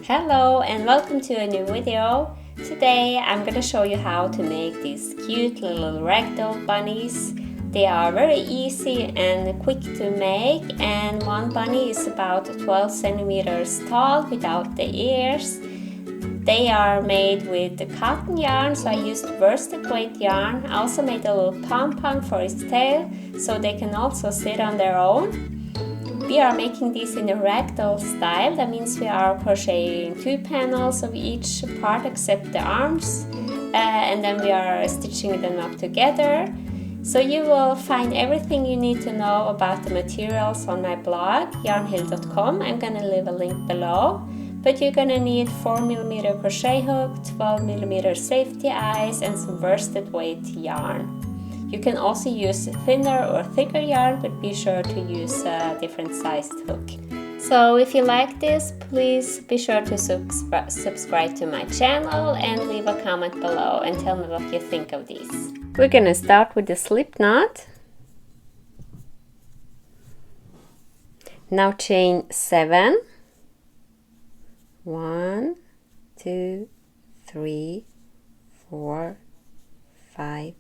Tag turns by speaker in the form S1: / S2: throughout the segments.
S1: Hello and welcome to a new video. Today I'm going to show you how to make these cute little ragdoll bunnies. They are very easy and quick to make, and one bunny is about 12 centimeters tall without the ears. They are made with the cotton yarn, so I used worsted weight yarn. I also made a little pom-pom for its tail so they can also sit on their own. We are making these in the ragdoll style. That means we are crocheting 2 panels of each part except the arms, and then we are stitching them up together. So you will find everything you need to know about the materials on my blog, yarnhill.com. I'm gonna leave a link below. But you're gonna need 4mm crochet hook, 12mm safety eyes, and some worsted weight yarn. You can also use thinner or thicker yarn, but be sure to use a different sized hook. So if you like this, please be sure to subscribe to my channel and leave a comment below and tell me what you think of these. We're gonna start with the slip knot. Now chain 7. 1, 2, 3, 4, 5,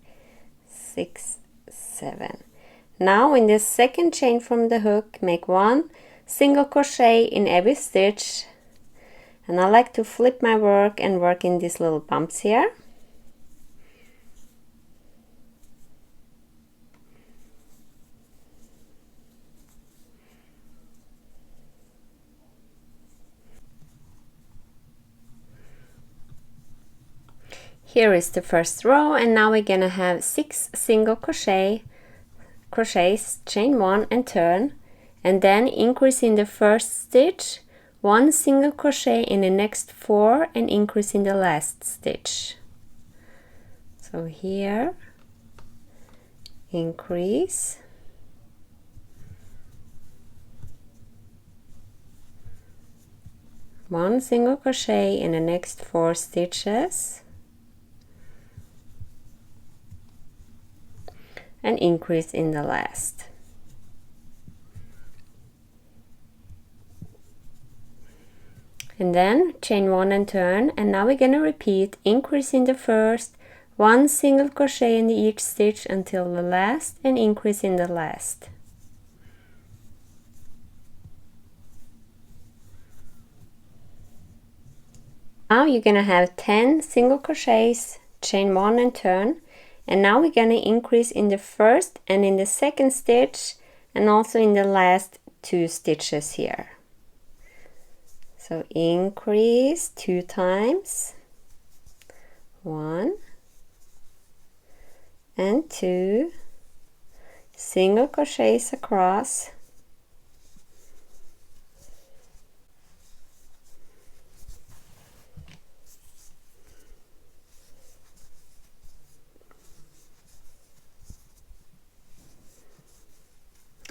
S1: 6, 7. Now in the second chain from the hook, make 1 single crochet in every stitch, and I like to flip my work and work in these little bumps here. Here is the first row, and now we're gonna have 6 single crochets, chain 1 and turn, and then increase in the first stitch, 1 single crochet in the next 4 and increase in the last stitch. So here, increase, one single crochet in the next 4 stitches, and increase in the last. And then chain 1 and turn, and now we're gonna repeat, increase in the first, 1 single crochet in each stitch until the last, and increase in the last. Now you're gonna have 10 single crochets, chain 1 and turn, and now we're gonna increase in the first and in the second stitch, and also in the last 2 stitches here. So increase 2 times, 1 and 2, single crochets across,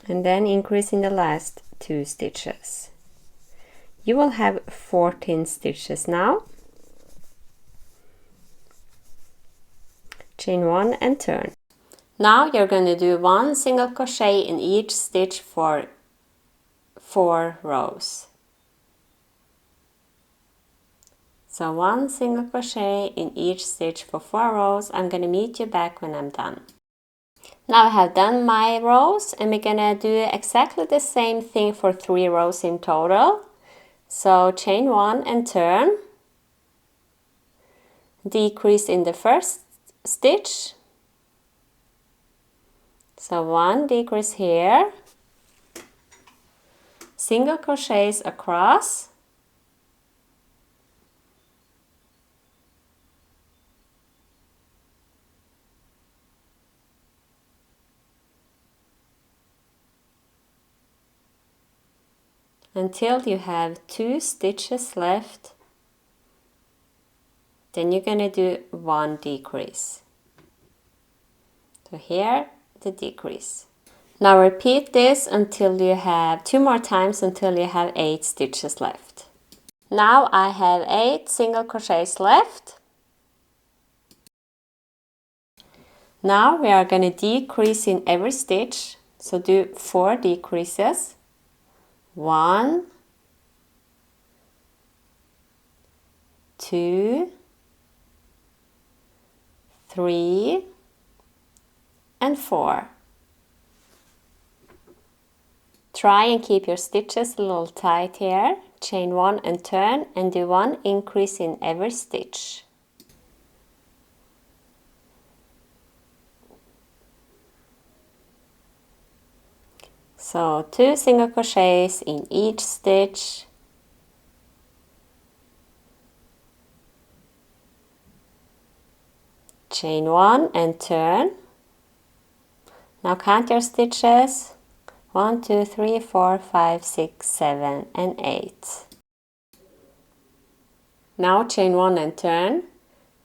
S1: and then increase in the last 2 stitches. You will have 14 stitches now. Chain 1 and turn. Now you're going to do 1 single crochet in each stitch for 4 rows. So 1 single crochet in each stitch for 4 rows. I'm going to meet you back when I'm done. Now I have done my rows, and we're gonna do exactly the same thing for 3 rows in total. So chain 1 and turn, decrease in the first stitch, so 1 decrease here, single crochets across, until you have 2 stitches left. Then you're gonna do 1 decrease. So here the decrease. Now repeat this until you have 2 more times until you have 8 stitches left. Now I have 8 single crochets left. Now we are going to decrease in every stitch, so do 4 decreases. 1, 2, 3, and 4. Try and keep your stitches a little tight here. Chain 1 and turn, and do 1 increase in every stitch. So 2 single crochets in each stitch. Chain 1 and turn. Now count your stitches. 1, 2, 3, 4, 5, 6, 7, and 8. Now chain 1 and turn.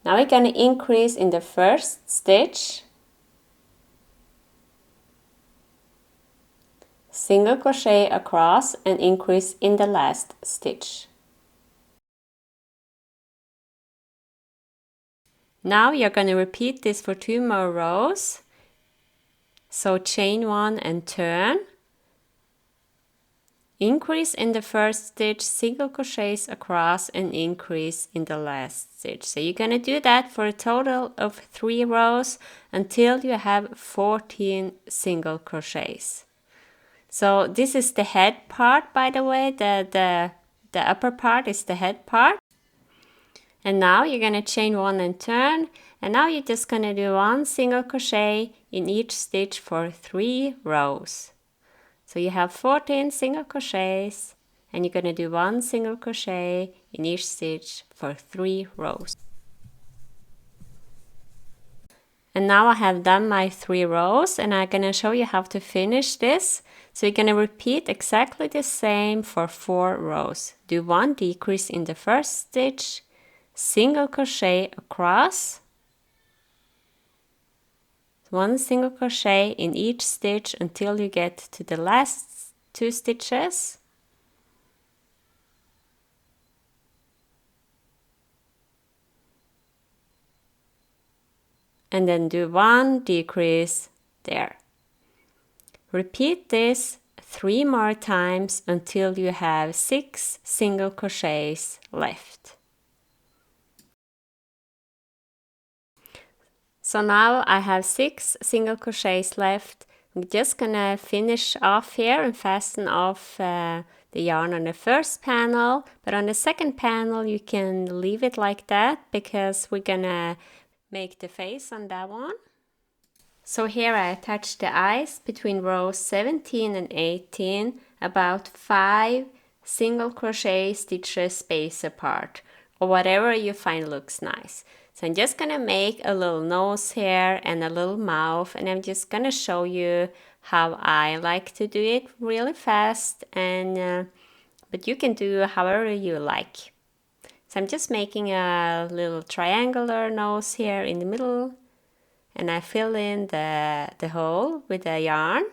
S1: Now we're going to increase in the first stitch. Single crochet across and increase in the last stitch. Now you're going to repeat this for 2 more rows. So chain 1 and turn. Increase in the first stitch, single crochets across, and increase in the last stitch. So you're going to do that for a total of 3 rows until you have 14 single crochets. So this is the head part, by the way. The upper part is the head part. And now you're going to chain 1 and turn. And now you're just going to do 1 single crochet in each stitch for 3 rows. So you have 14 single crochets, and you're going to do 1 single crochet in each stitch for 3 rows. And now I have done my 3 rows, and I'm going to show you how to finish this. So you're going to repeat exactly the same for 4 rows. Do 1 decrease in the first stitch, single crochet across, 1 single crochet in each stitch until you get to the last 2 stitches. And then do 1 decrease there. Repeat this 3 more times until you have 6 single crochets left. So now I have 6 single crochets left. I'm just gonna finish off here and fasten off the yarn on the first panel, but on the second panel you can leave it like that because we're gonna make the face on that one. So here I attached the eyes between rows 17 and 18, about 5 single crochet stitches space apart, or whatever you find looks nice. So I'm just gonna make a little nose here and a little mouth, and I'm just gonna show you how I like to do it really fast, and but you can do however you like. So I'm just making a little triangular nose here in the middle, and I fill in the hole with the yarn.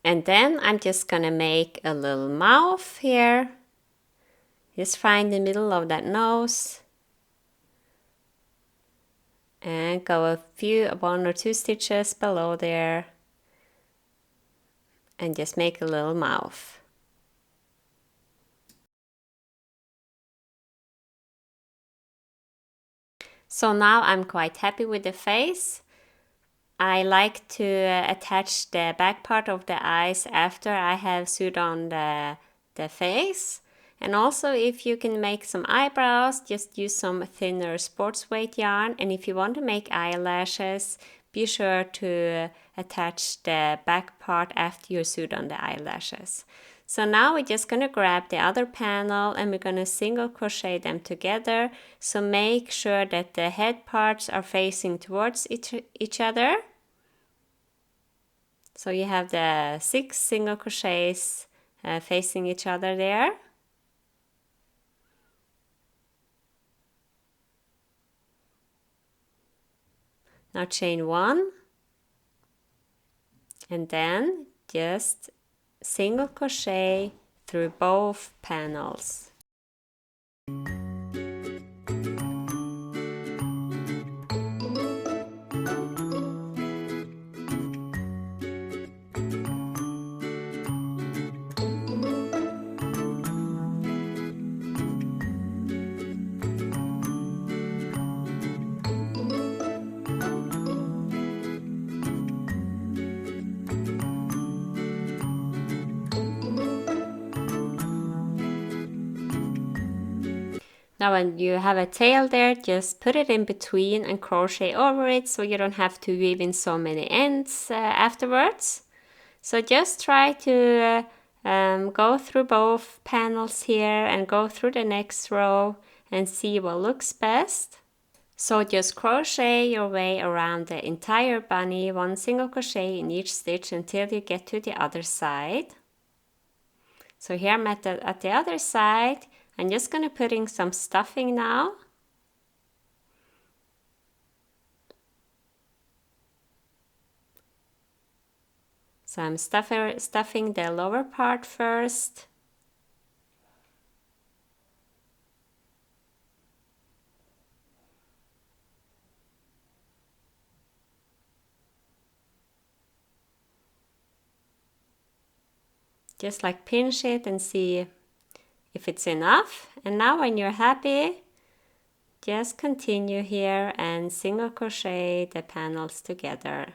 S1: And then I'm just gonna make a little mouth here. Just find the middle of that nose and go 1 or 2 stitches below there and just make a little mouth. So now I'm quite happy with the face. I like to attach the back part of the eyes after I have sewed on the face. And also if you can make some eyebrows, just use some thinner sports weight yarn. And if you want to make eyelashes, be sure to attach the back part after you're sewed on the eyelashes. So now we're just going to grab the other panel and we're going to single crochet them together. So make sure that the head parts are facing towards each other. So you have the 6 single crochets facing each other there. Now chain 1 and then just single crochet through both panels. Now when you have a tail there, just put it in between and crochet over it so you don't have to weave in so many ends afterwards. So just try to go through both panels here and go through the next row and see what looks best. So just crochet your way around the entire bunny, one single crochet in each stitch until you get to the other side. So here I'm at the other side. I'm just going to put in some stuffing now. So I'm stuffing the lower part first. Just like pinch it and see if it's enough. And now when you're happy, just continue here and single crochet the panels together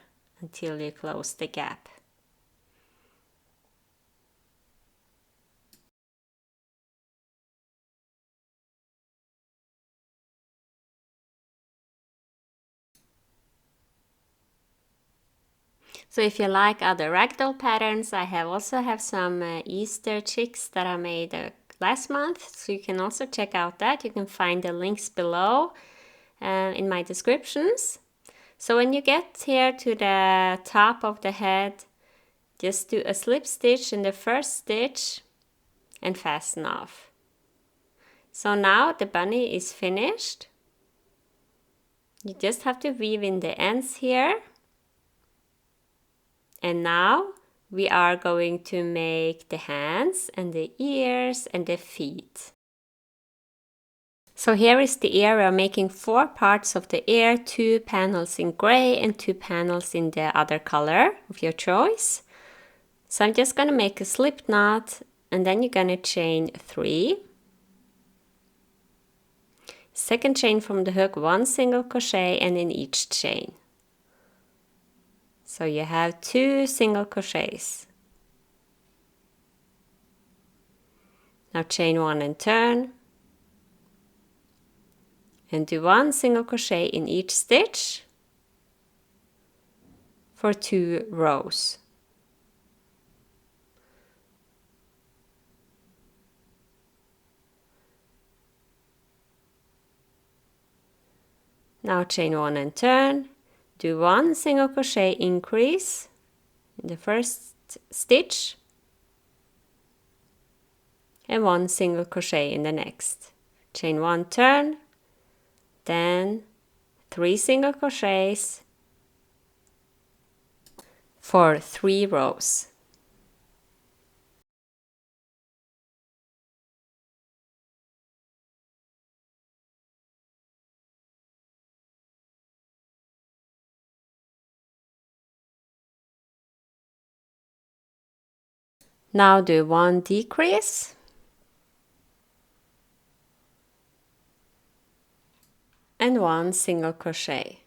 S1: until you close the gap. So if you like other ragdoll patterns, I also have some Easter chicks that I made last month, so you can also check out that. You can find the links below in my descriptions. So when you get here to the top of the head, just do a slip stitch in the first stitch and fasten off. So now the bunny is finished. You just have to weave in the ends here. And now we are going to make the hands and the ears and the feet. So here is the ear. We are making 4 parts of the ear, 2 panels in gray and 2 panels in the other color of your choice. So I'm just going to make a slip knot and then you're going to chain 3. Second chain from the hook, 1 single crochet and in each chain. So you have 2 single crochets. Now chain 1 and turn. And do 1 single crochet in each stitch for 2 rows. Now chain 1 and turn. Do 1 single crochet increase in the first stitch and 1 single crochet in the next. Chain 1, turn, then 3 single crochets for 3 rows. Now do 1 decrease and 1 single crochet.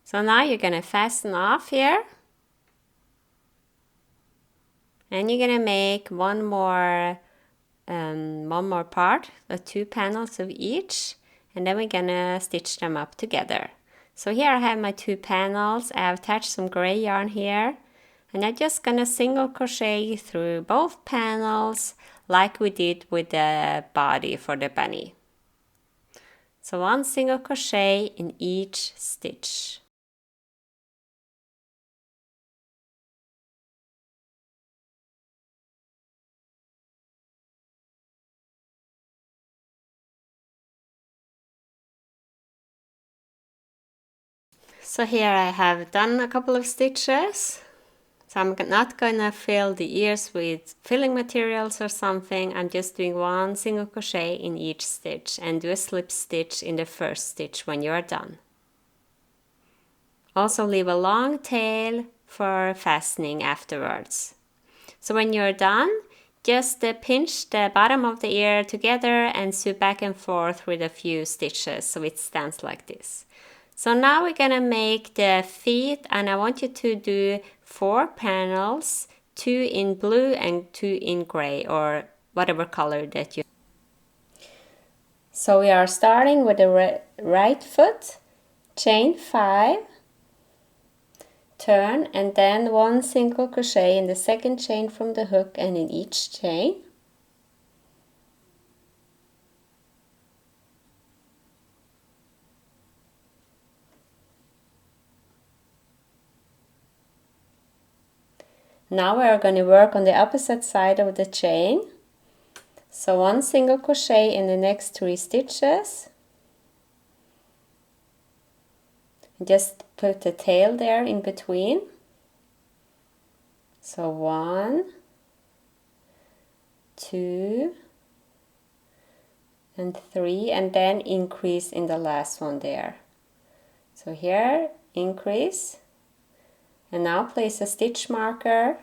S1: So now you're going to fasten off here and you're going to make one more part, 2 panels of each, and then we're going to stitch them up together. So here I have my 2 panels. I have attached some gray yarn here. And I'm just gonna single crochet through both panels like we did with the body for the bunny. So 1 single crochet in each stitch. So here I have done a couple of stitches. So I'm not gonna fill the ears with filling materials or something. I'm just doing 1 single crochet in each stitch and do a slip stitch in the first stitch when you are done. Also leave a long tail for fastening afterwards. So when you're done, just pinch the bottom of the ear together and sew back and forth with a few stitches so it stands like this. So now we're gonna make the feet, and I want you to do 4 panels, 2 in blue and 2 in gray, or whatever color that you. So we are starting with the right foot, chain 5, turn, and then 1 single crochet in the second chain from the hook and in each chain. Now we are going to work on the opposite side of the chain. So 1 single crochet in the next 3 stitches. Just put the tail there in between. So 1, 2, and 3, and then increase in the last one there. So here, increase, and now place a stitch marker.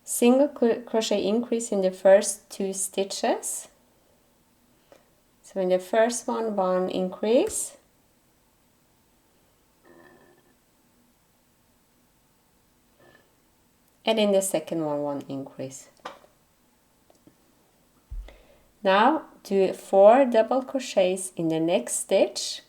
S1: Single crochet increase in the first 2 stitches. So in the first one, 1 increase. And in the second one, 1 increase. Now do 4 double crochets in the next stitch.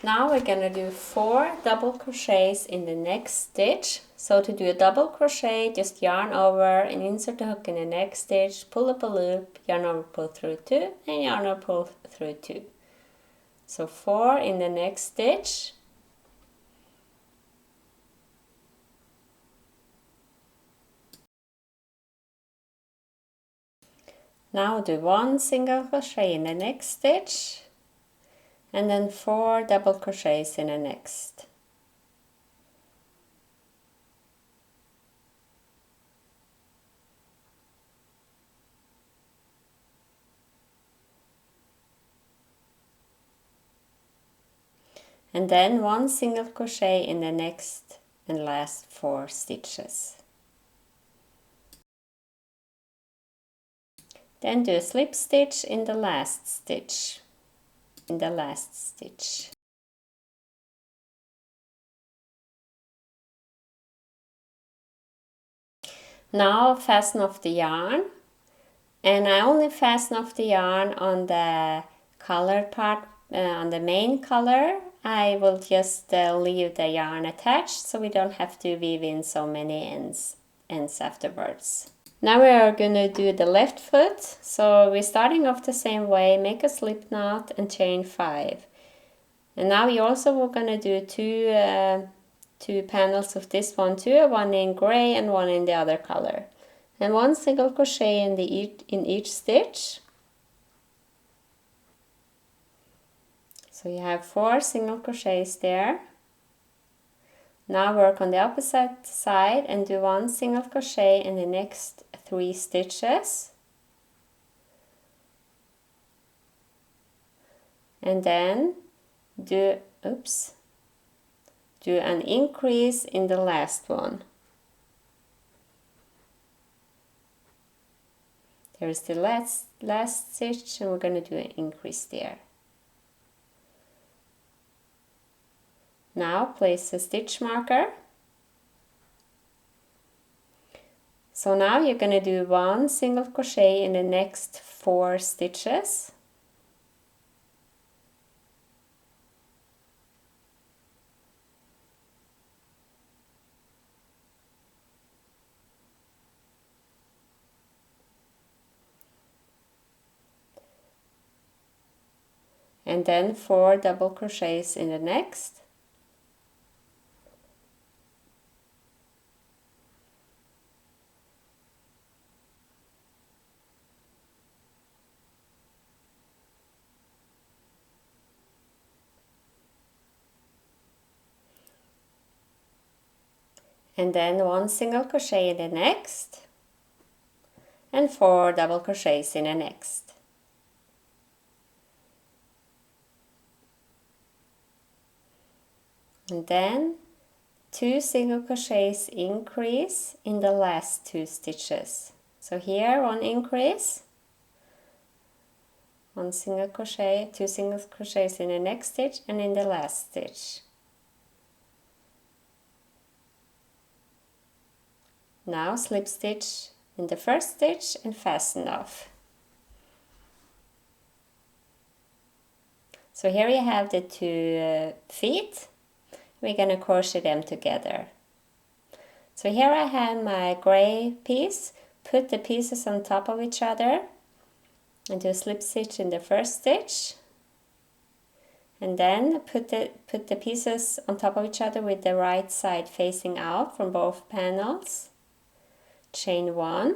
S1: Now we're gonna do 4 double crochets in the next stitch. So to do a double crochet, just yarn over and insert the hook in the next stitch, pull up a loop, yarn over, pull through 2, and yarn over, pull through 2. So 4 in the next stitch. Now do 1 single crochet in the next stitch, and then 4 double crochets in the next. And then 1 single crochet in the next and last 4 stitches. Then do a slip stitch in the last stitch. Now fasten off the yarn, and I only fasten off the yarn on the colored part, on the main color. I will just leave the yarn attached so we don't have to weave in so many ends afterwards. Now we are going to do the left foot. So we're starting off the same way, make a slip knot and chain 5. And now we also are going to do two panels of this one too, one in gray and one in the other color. And 1 single crochet in each stitch. So you have 4 single crochets there. Now work on the opposite side and do 1 single crochet in the next 3 stitches. And then do an increase in the last one. There's the last stitch, and we're going to do an increase there. Now place a stitch marker. So now you're going to do 1 single crochet in the next 4 stitches. And then 4 double crochets in the next. And then 1 single crochet in the next, and 4 double crochets in the next. And then 2 single crochets increase in the last 2 stitches. So here 1 increase, 1 single crochet, 2 single crochets in the next stitch and in the last stitch. Now slip stitch in the first stitch and fasten off. So here you have the two feet. We're going to crochet them together. So here I have my gray piece. Put the pieces on top of each other and do a slip stitch in the first stitch. And then put the pieces on top of each other with the right side facing out from both panels. Chain 1.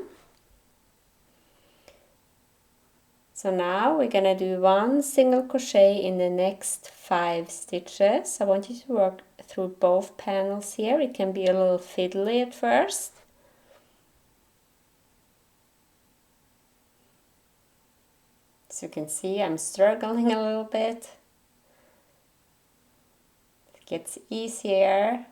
S1: So now we're gonna do 1 single crochet in the next 5 stitches. I want you to work through both panels here. It can be a little fiddly at first. As you can see, I'm struggling a little bit. It gets easier.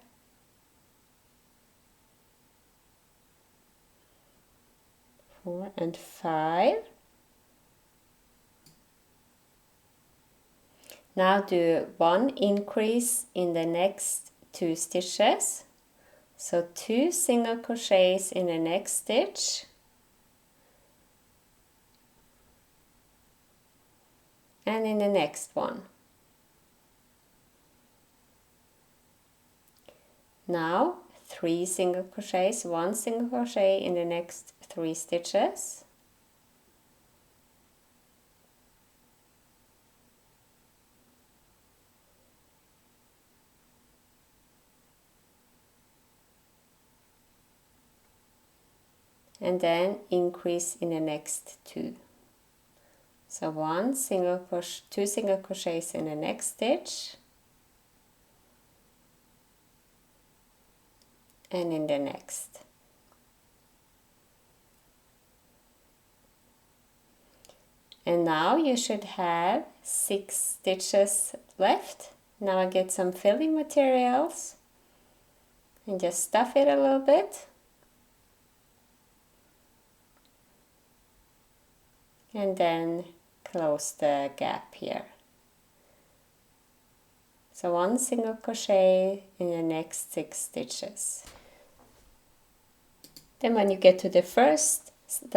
S1: Four and 5. Now do 1 increase in the next 2 stitches. So 2 single crochets in the next stitch. And in the next one. Now 3 single crochets, 1 single crochet in the next 3 stitches. And then increase in the next 2. So 2 single crochets in the next stitch and in the next. And now you should have 6 stitches left. Now I get some filling materials and just stuff it a little bit. And then close the gap here. So 1 single crochet in the next 6 stitches. Then when you get to the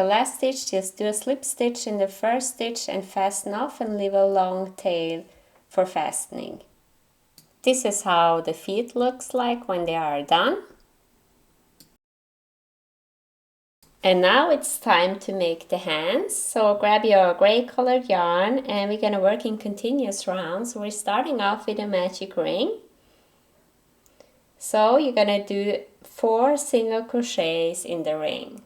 S1: last stitch, just do a slip stitch in the first stitch and fasten off and leave a long tail for fastening. This is how the feet looks like when they are done. And now it's time to make the hands. So grab your gray colored yarn and we're gonna work in continuous rounds. We're starting off with a magic ring. So you're gonna do 4 single crochets in the ring.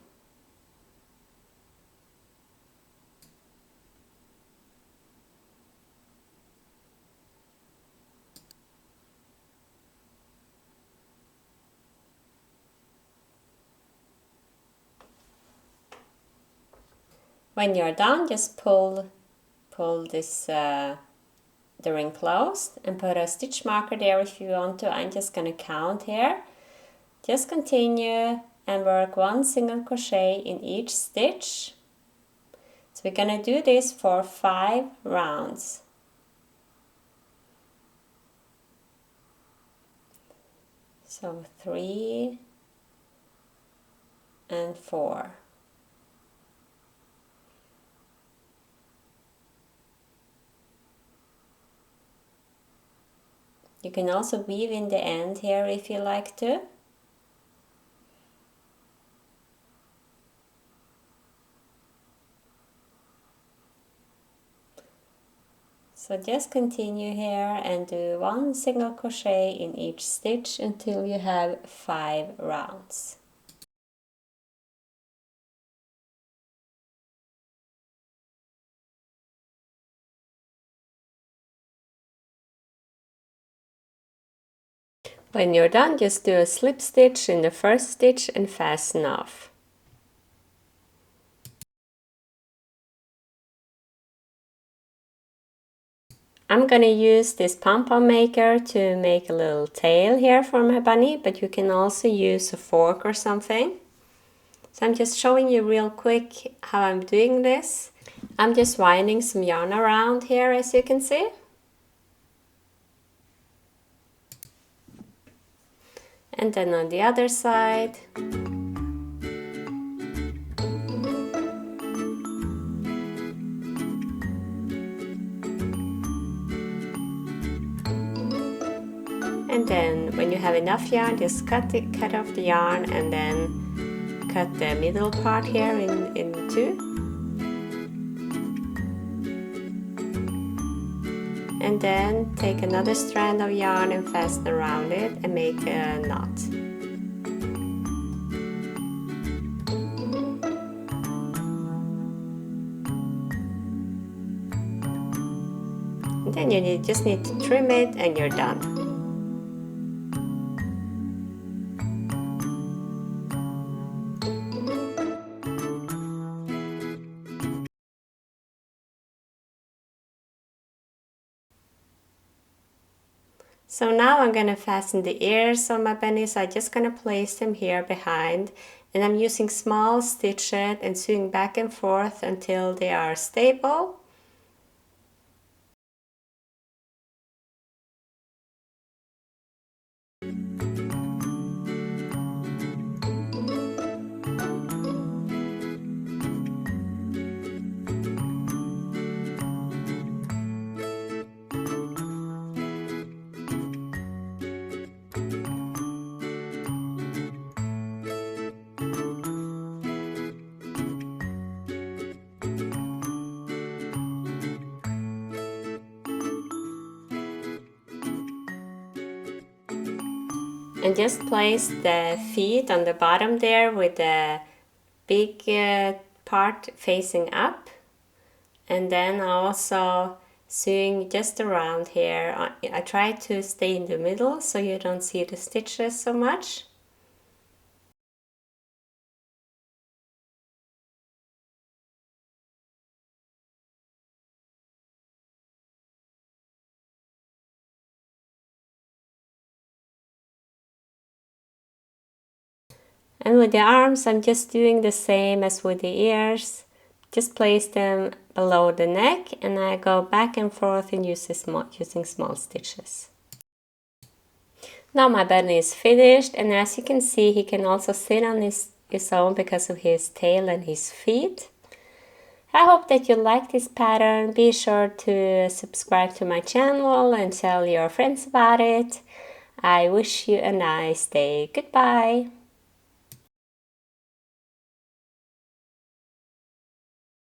S1: When you're done, just pull this the ring closed and put a stitch marker there if you want to. I'm just gonna count here. Just continue and work 1 single crochet in each stitch. So we're gonna do this for 5 rounds. So 3 and 4. You can also weave in the end here if you like to. So just continue here and do 1 single crochet in each stitch until you have 5 rounds. When you're done, just do a slip stitch in the first stitch and fasten off. I'm gonna use this pom-pom maker to make a little tail here for my bunny, but you can also use a fork or something. So I'm just showing you real quick how I'm doing this. I'm just winding some yarn around here, as you can see. And then on the other side. have enough yarn, just cut off the yarn and then cut the middle part here in two. And then take another strand of yarn and fasten around it and make a knot. And then you just need to trim it and you're done. So now I'm going to fasten the ears on my bunny, so I'm just going to place them here behind, and I'm using small stitches and sewing back and forth until they are stable. And just place the feet on the bottom there with the big part facing up, and then also sewing just around here. I try to stay in the middle so you don't see the stitches so much. And with the arms, I'm just doing the same as with the ears. Just place them below the neck, and I go back and forth and using small stitches. Now my bunny is finished, and as you can see, he can also sit on his own because of his tail and his feet. I hope that you like this pattern. Be sure to subscribe to my channel and tell your friends about it. I wish you a nice day. Goodbye.